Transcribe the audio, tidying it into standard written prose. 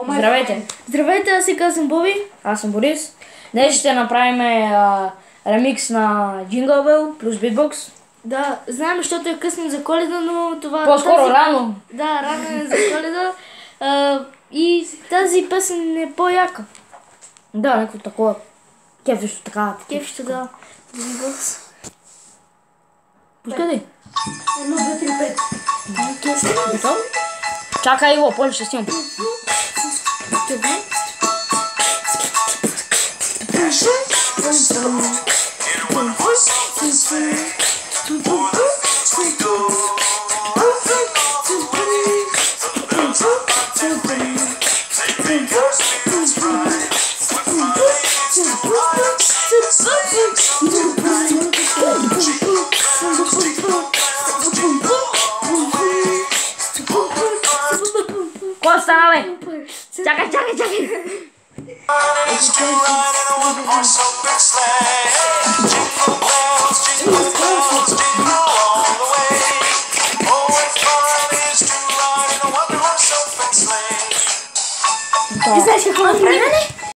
Здравейте! Здравейте, аз се казвам Боби. Аз съм Борис. Днес ще направим ремикс на Jingle Bell плюс битбокс. Да, знаем, защото е късно за Коледа, но това... По-скоро рано. Да, рано е за Коледа. И тази песен е по-яка. Да, някакво такова. Кефищо така. Кефищо, да. Битбокс. Пускай ли? 1, 2, 3, 5. Готов? Чакай го, после ще снимам. Какво стана, бе? Чакай! И знаеш какво направим?